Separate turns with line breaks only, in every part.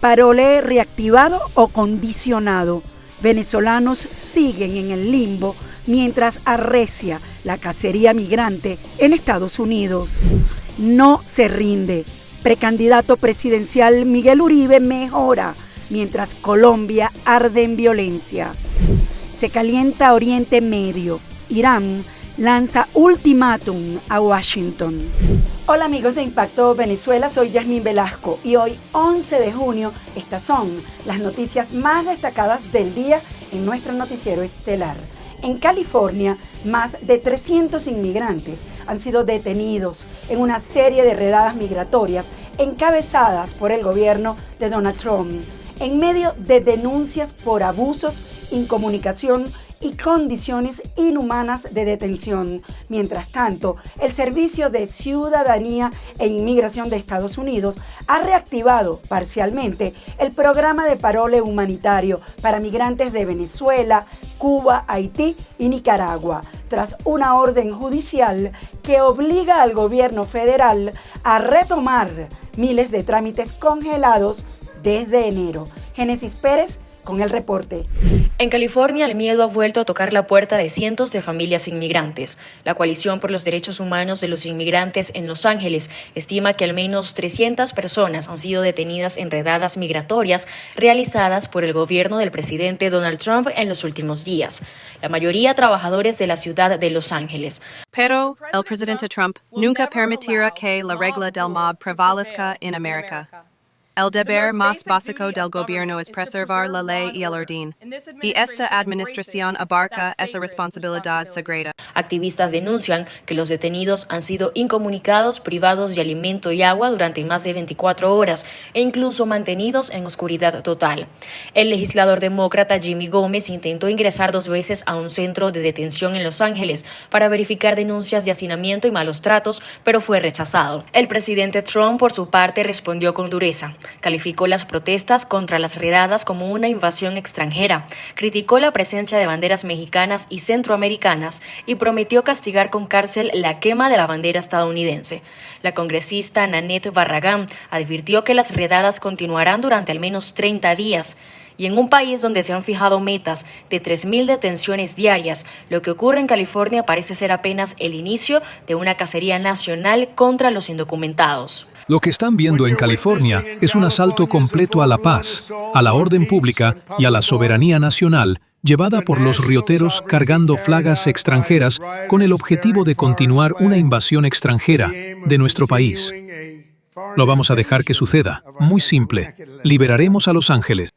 Parole reactivado o condicionado. Venezolanos siguen en el limbo mientras arrecia la cacería migrante en Estados Unidos. No se rinde. Precandidato presidencial Miguel Uribe mejora mientras Colombia arde en violencia. Se calienta Oriente Medio. Irán lanza ultimátum a Washington. Hola amigos de Impacto Venezuela, soy Yasmín Velasco y hoy 11 de junio estas son las noticias más destacadas del día en nuestro noticiero estelar. En California, más de 300 inmigrantes han sido detenidos en una serie de redadas migratorias encabezadas por el gobierno de Donald Trump, en medio de denuncias por abusos, incomunicación y condiciones inhumanas de detención. Mientras tanto, el Servicio de Ciudadanía e Inmigración de Estados Unidos ha reactivado parcialmente el programa de parole humanitario para migrantes de Venezuela, Cuba, Haití y Nicaragua, tras una orden judicial que obliga al gobierno federal a retomar miles de trámites congelados desde enero. Génesis Pérez con el reporte.
En California, el miedo ha vuelto a tocar la puerta de cientos de familias inmigrantes. La Coalición por los Derechos Humanos de los Inmigrantes en Los Ángeles estima que al menos 300 personas han sido detenidas en redadas migratorias realizadas por el gobierno del presidente Donald Trump en los últimos días. La mayoría trabajadores de la ciudad de Los Ángeles.
Pero el presidente Trump nunca permitirá que la regla del mob prevalezca en América. El deber más básico del gobierno es preservar la ley y el orden, y esta administración abarca esa responsabilidad sagrada.
Activistas denuncian que los detenidos han sido incomunicados, privados de alimento y agua durante más de 24 horas e incluso mantenidos en oscuridad total. El legislador demócrata Jimmy Gómez intentó ingresar 2 veces a un centro de detención en Los Ángeles para verificar denuncias de hacinamiento y malos tratos, pero fue rechazado. El presidente Trump, por su parte, respondió con dureza. Calificó las protestas contra las redadas como una invasión extranjera, criticó la presencia de banderas mexicanas y centroamericanas y prometió castigar con cárcel la quema de la bandera estadounidense. La congresista Nanette Barragán advirtió que las redadas continuarán durante al menos 30 días. Y en un país donde se han fijado metas de 3.000 detenciones diarias, lo que ocurre en California parece ser apenas el inicio de una cacería nacional contra los indocumentados.
Lo que están viendo en California es un asalto completo a la paz, a la orden pública y a la soberanía nacional, llevada por los rioteros cargando flagas extranjeras con el objetivo de continuar una invasión extranjera de nuestro país. Lo vamos a dejar que suceda. Muy simple. Liberaremos a Los Ángeles.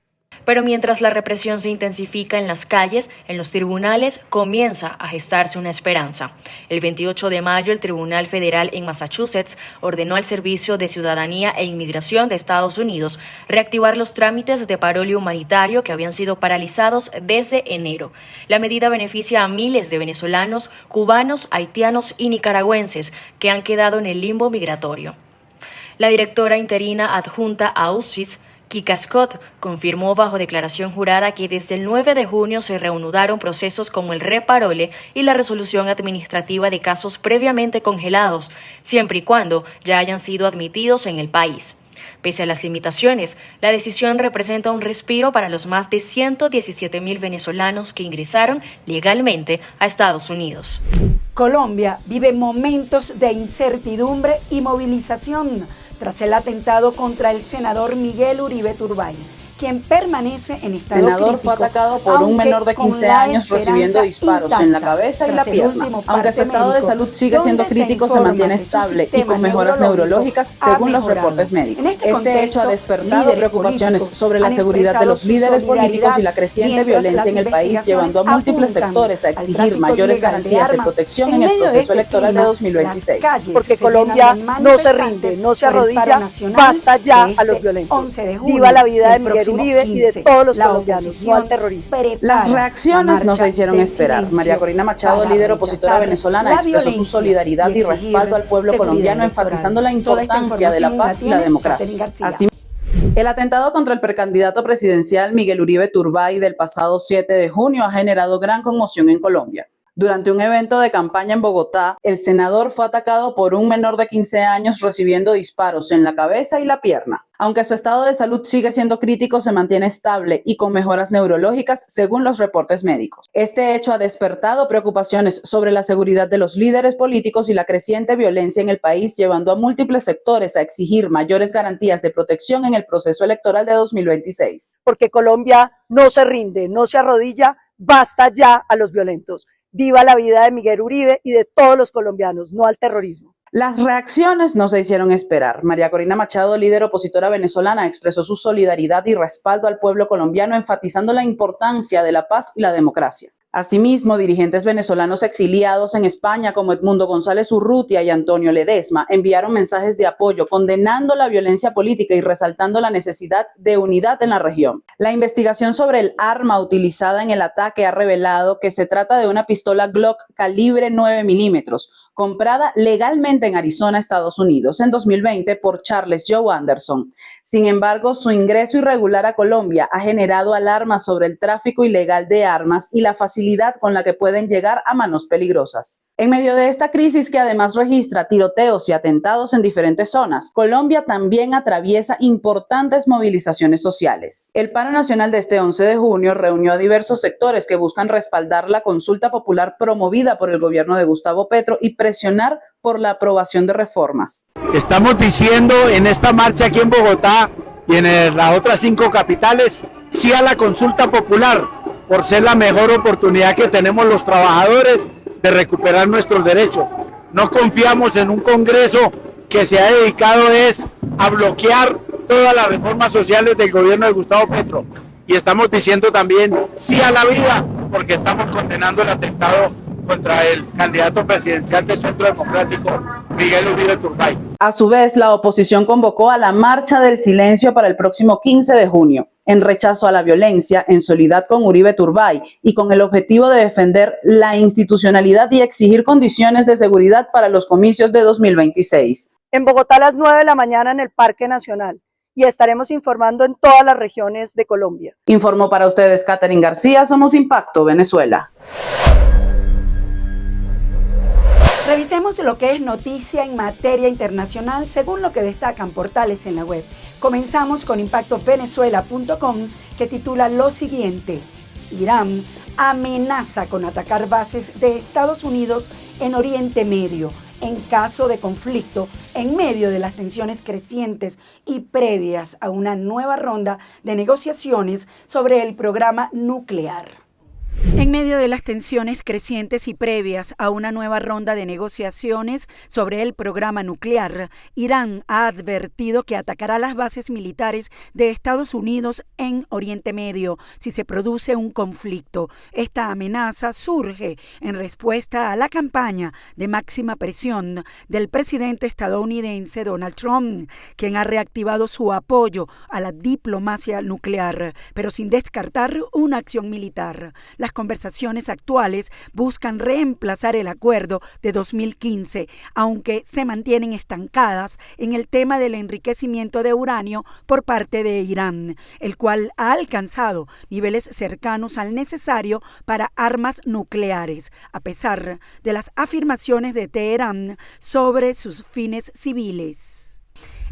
Pero mientras la represión se intensifica en las calles, en los tribunales comienza a gestarse una esperanza. El 28 de mayo, el Tribunal Federal en Massachusetts ordenó al Servicio de Ciudadanía e Inmigración de Estados Unidos reactivar los trámites de parole humanitario que habían sido paralizados desde enero. La medida beneficia a miles de venezolanos, cubanos, haitianos y nicaragüenses que han quedado en el limbo migratorio. La directora interina adjunta a UCIS, Kika Scott, confirmó bajo declaración jurada que desde el 9 de junio se reanudaron procesos como el reparole y la resolución administrativa de casos previamente congelados, siempre y cuando ya hayan sido admitidos en el país. Pese a las limitaciones, la decisión representa un respiro para los más de 117.000 venezolanos que ingresaron legalmente a Estados Unidos.
Colombia vive momentos de incertidumbre y movilización tras el atentado contra el senador Miguel Uribe Turbay, quien permanece en estado crítico.
El senador fue atacado por un menor de 15 años recibiendo disparos en la cabeza y la pierna. Aunque su estado de salud sigue siendo crítico, se mantiene estable y con mejoras neurológicas según los reportes médicos. Este hecho ha despertado preocupaciones sobre la seguridad de los líderes políticos y la creciente violencia en el país, llevando a múltiples sectores a exigir mayores garantías de protección en el proceso electoral de 2026.
Porque Colombia no se rinde, no se arrodilla, basta ya a los violentos. Viva la vida de Miguel Uribe y de todos los colombianos, no al terrorismo.
Las reacciones no se hicieron esperar. María Corina Machado, líder opositora venezolana, expresó su solidaridad y respaldo al pueblo colombiano, enfatizando la importancia de la paz y la democracia. Así, el atentado contra el precandidato presidencial Miguel Uribe Turbay del pasado 7 de junio ha generado gran conmoción en Colombia. Durante un evento de campaña en Bogotá, el senador fue atacado por un menor de 15 años recibiendo disparos en la cabeza y la pierna. Aunque su estado de salud sigue siendo crítico, se mantiene estable y con mejoras neurológicas, según los reportes médicos. Este hecho ha despertado preocupaciones sobre la seguridad de los líderes políticos y la creciente violencia en el país, llevando a múltiples sectores a exigir mayores garantías de protección en el proceso electoral de 2026.
Porque Colombia no se rinde, no se arrodilla, basta ya a los violentos. Viva la vida de Miguel Uribe y de todos los colombianos, no al terrorismo.
Las reacciones no se hicieron esperar. María Corina Machado, líder opositora venezolana, expresó su solidaridad y respaldo al pueblo colombiano, enfatizando la importancia de la paz y la democracia. Asimismo, dirigentes venezolanos exiliados en España como Edmundo González Urrutia y Antonio Ledesma enviaron mensajes de apoyo, condenando la violencia política y resaltando la necesidad de unidad en la región. La investigación sobre el arma utilizada en el ataque ha revelado que se trata de una pistola Glock calibre 9 milímetros, comprada legalmente en Arizona, Estados Unidos, en 2020 por Charles Joe Anderson. Sin embargo, su ingreso irregular a Colombia ha generado alarmas sobre el tráfico ilegal de armas y la facilidad con la que pueden llegar a manos peligrosas. En medio de esta crisis, que además registra tiroteos y atentados en diferentes zonas, Colombia también atraviesa importantes movilizaciones sociales. El paro nacional de este 11 de junio reunió a diversos sectores que buscan respaldar la consulta popular promovida por el gobierno de Gustavo Petro y presionar por la aprobación de reformas.
Estamos diciendo en esta marcha aquí en Bogotá y en las otras 5 capitales, sí a la consulta popular, por ser la mejor oportunidad que tenemos los trabajadores de recuperar nuestros derechos. No confiamos en un Congreso que se ha dedicado a bloquear todas las reformas sociales del gobierno de Gustavo Petro. Y estamos diciendo también sí a la vida, porque estamos condenando el atentado contra el candidato presidencial del Centro Democrático, Miguel Uribe Turbay.
A su vez, la oposición convocó a la Marcha del Silencio para el próximo 15 de junio, en rechazo a la violencia, en solidaridad con Uribe Turbay y con el objetivo de defender la institucionalidad y exigir condiciones de seguridad para los comicios de 2026.
En Bogotá a las 9 de la mañana en el Parque Nacional, y estaremos informando en todas las regiones de Colombia.
Informó para ustedes Catherine García, Somos Impacto, Venezuela.
Revisemos lo que es noticia en materia internacional según lo que destacan portales en la web. Comenzamos con impactovenezuela.com, que titula lo siguiente: Irán amenaza con atacar bases de Estados Unidos en Oriente Medio en caso de conflicto, en medio de las tensiones crecientes y previas a una nueva ronda de negociaciones sobre el programa nuclear. En medio de las tensiones crecientes y previas a una nueva ronda de negociaciones sobre el programa nuclear, Irán ha advertido que atacará las bases militares de Estados Unidos en Oriente Medio si se produce un conflicto. Esta amenaza surge en respuesta a la campaña de máxima presión del presidente estadounidense Donald Trump, quien ha reactivado su apoyo a la diplomacia nuclear, pero sin descartar una acción militar. Las conversaciones actuales buscan reemplazar el acuerdo de 2015, aunque se mantienen estancadas en el tema del enriquecimiento de uranio por parte de Irán, el cual ha alcanzado niveles cercanos al necesario para armas nucleares, a pesar de las afirmaciones de Teherán sobre sus fines civiles.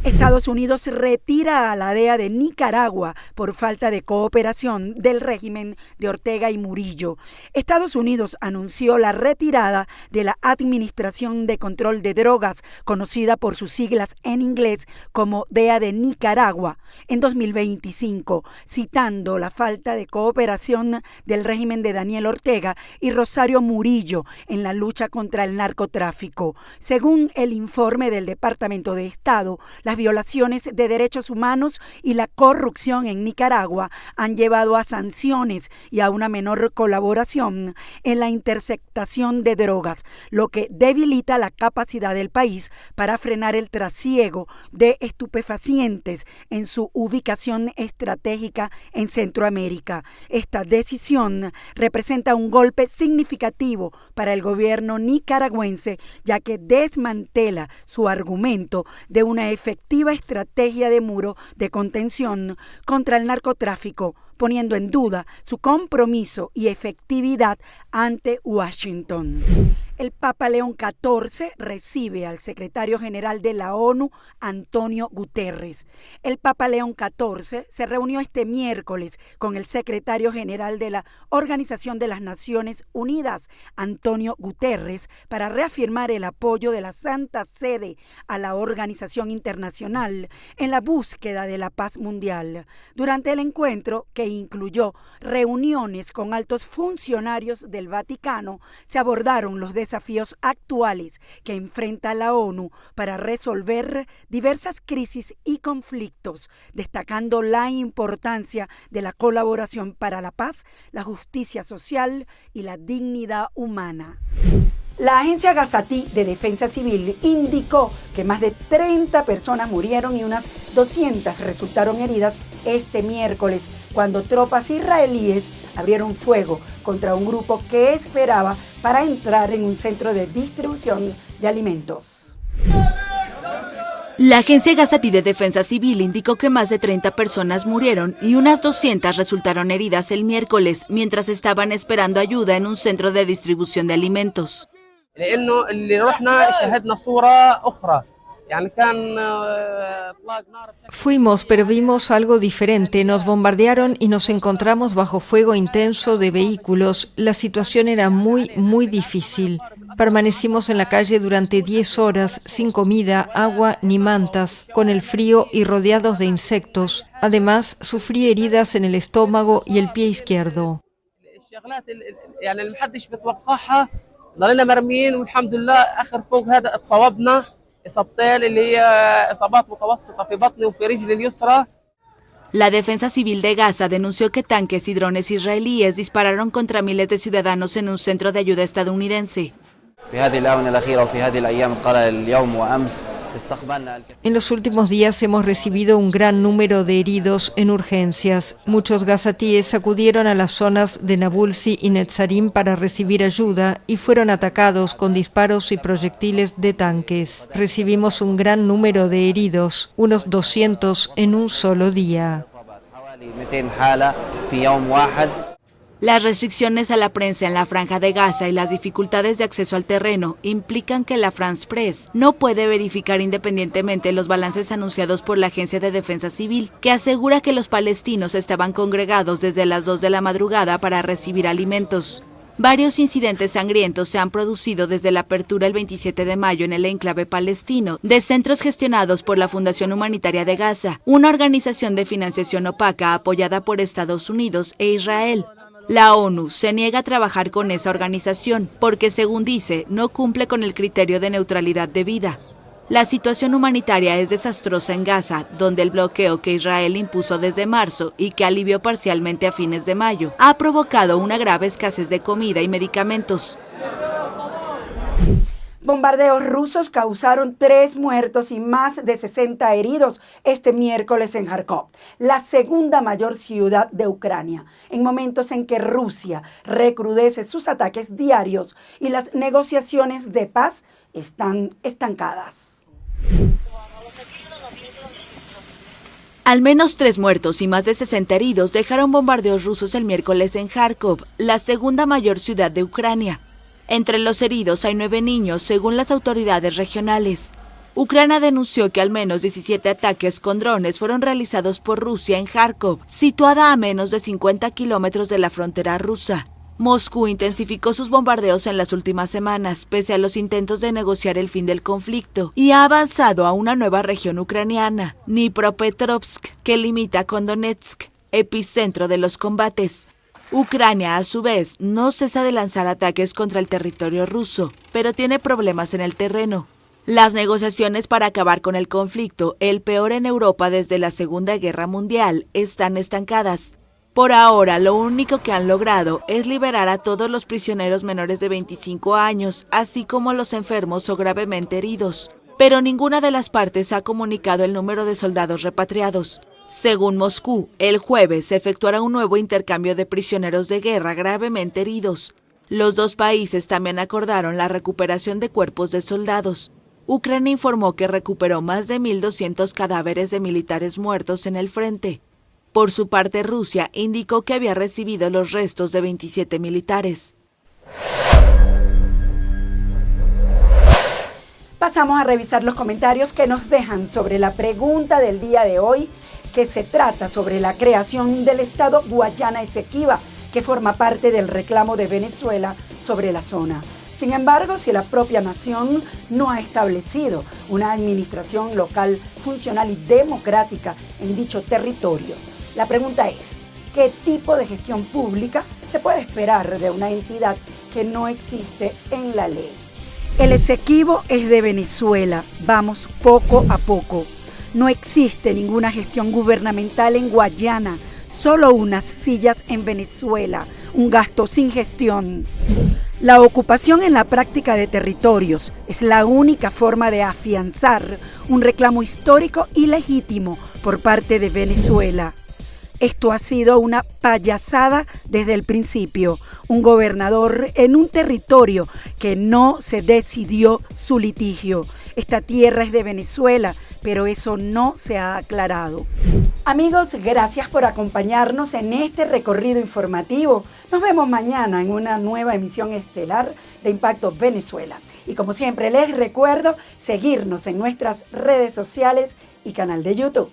Estados Unidos retira a la DEA de Nicaragua por falta de cooperación del régimen de Ortega y Murillo. Estados Unidos anunció la retirada de la Administración de Control de Drogas, conocida por sus siglas en inglés como DEA de Nicaragua, en 2025, citando la falta de cooperación del régimen de Daniel Ortega y Rosario Murillo en la lucha contra el narcotráfico. Según el informe del Departamento de Estado, las violaciones de derechos humanos y la corrupción en Nicaragua han llevado a sanciones y a una menor colaboración en la interceptación de drogas, lo que debilita la capacidad del país para frenar el trasiego de estupefacientes en su ubicación estratégica en Centroamérica. Esta decisión representa un golpe significativo para el gobierno nicaragüense, ya que desmantela su argumento de una efectiva efectiva estrategia de muro de contención contra el narcotráfico, poniendo en duda su compromiso y efectividad ante Washington. El Papa León XIV recibe al secretario general de la ONU, Antonio Guterres. El Papa León XIV se reunió este miércoles con el secretario general de la Organización de las Naciones Unidas, Antonio Guterres, para reafirmar el apoyo de la Santa Sede a la organización internacional en la búsqueda de la paz mundial. Durante el encuentro, que incluyó reuniones con altos funcionarios del Vaticano, se abordaron los desafíos actuales que enfrenta la ONU para resolver diversas crisis y conflictos, destacando la importancia de la colaboración para la paz, la justicia social y la dignidad humana. La Agencia Gazatí de Defensa Civil indicó que más de 30 personas murieron y unas 200 resultaron heridas este miércoles cuando tropas israelíes abrieron fuego contra un grupo que esperaba para entrar en un centro de distribución de alimentos.
La Agencia Gazatí de Defensa Civil indicó que más de 30 personas murieron y unas 200 resultaron heridas el miércoles mientras estaban esperando ayuda en un centro de distribución de alimentos.
Fuimos, pero vimos algo diferente. Nos bombardearon y nos encontramos bajo fuego intenso de vehículos. La situación era muy difícil. Permanecimos en la calle durante 10 horas, sin comida, agua ni mantas, con el frío y rodeados de insectos. Además, sufrí heridas en el estómago y el pie izquierdo.
ضلينا مرميين والحمد لله اخر فوق هذا اتصابنا اصابتين اللي هي اصابات متوسطه في بطني وفي رجلي اليسرى.
La Defensa Civil de Gaza denunció que tanques y drones israelíes dispararon contra miles de ciudadanos en un centro de ayuda estadounidense.
En los últimos días hemos recibido un gran número de heridos en urgencias. Muchos gazatíes acudieron a las zonas de Nabulsi y Netzarim para recibir ayuda y fueron atacados con disparos y proyectiles de tanques. Recibimos un gran número de heridos, unos 200 en un solo día.
Las restricciones a la prensa en la Franja de Gaza y las dificultades de acceso al terreno implican que la France Press no puede verificar independientemente los balances anunciados por la Agencia de Defensa Civil, que asegura que los palestinos estaban congregados desde las 2 de la madrugada para recibir alimentos. Varios incidentes sangrientos se han producido desde la apertura el 27 de mayo en el enclave palestino de centros gestionados por la Fundación Humanitaria de Gaza, una organización de financiación opaca apoyada por Estados Unidos e Israel. La ONU se niega a trabajar con esa organización porque, según dice, no cumple con el criterio de neutralidad de vida. La situación humanitaria es desastrosa en Gaza, donde el bloqueo que Israel impuso desde marzo y que alivió parcialmente a fines de mayo ha provocado una grave escasez de comida y medicamentos.
Bombardeos rusos causaron 3 muertos y más de 60 heridos este miércoles en Kharkov, la segunda mayor ciudad de Ucrania, en momentos en que Rusia recrudece sus ataques diarios y las negociaciones de paz están estancadas.
Al menos 3 muertos y más de 60 heridos dejaron bombardeos rusos el miércoles en Kharkov, la segunda mayor ciudad de Ucrania. Entre los heridos hay 9 niños, según las autoridades regionales. Ucrania denunció que al menos 17 ataques con drones fueron realizados por Rusia en Kharkov, situada a menos de 50 kilómetros de la frontera rusa. Moscú intensificó sus bombardeos en las últimas semanas, pese a los intentos de negociar el fin del conflicto, y ha avanzado a una nueva región ucraniana, Dnipropetrovsk, que limita con Donetsk, epicentro de los combates. Ucrania, a su vez, no cesa de lanzar ataques contra el territorio ruso, pero tiene problemas en el terreno. Las negociaciones para acabar con el conflicto, el peor en Europa desde la Segunda Guerra Mundial, están estancadas. Por ahora, lo único que han logrado es liberar a todos los prisioneros menores de 25 años, así como los enfermos o gravemente heridos. Pero ninguna de las partes ha comunicado el número de soldados repatriados. Según Moscú, el jueves se efectuará un nuevo intercambio de prisioneros de guerra gravemente heridos. Los 2 países también acordaron la recuperación de cuerpos de soldados. Ucrania informó que recuperó más de 1.200 cadáveres de militares muertos en el frente. Por su parte, Rusia indicó que había recibido los restos de 27 militares.
Pasamos a revisar los comentarios que nos dejan sobre la pregunta del día de hoy, que se trata sobre la creación del Estado Guayana Esequiba, que forma parte del reclamo de Venezuela sobre la zona. Sin embargo, si la propia nación no ha establecido una administración local funcional y democrática en dicho territorio, la pregunta es, ¿qué tipo de gestión pública se puede esperar de una entidad que no existe en la ley? El Esequibo es de Venezuela, vamos poco a poco. No existe ninguna gestión gubernamental en Guayana, solo unas sillas en Venezuela, un gasto sin gestión. La ocupación en la práctica de territorios es la única forma de afianzar un reclamo histórico y legítimo por parte de Venezuela. Esto ha sido una payasada desde el principio. Un gobernador en un territorio que no se decidió su litigio. Esta tierra es de Venezuela, pero eso no se ha aclarado. Amigos, gracias por acompañarnos en este recorrido informativo. Nos vemos mañana en una nueva emisión estelar de Impacto Venezuela. Y como siempre les recuerdo seguirnos en nuestras redes sociales y canal de YouTube.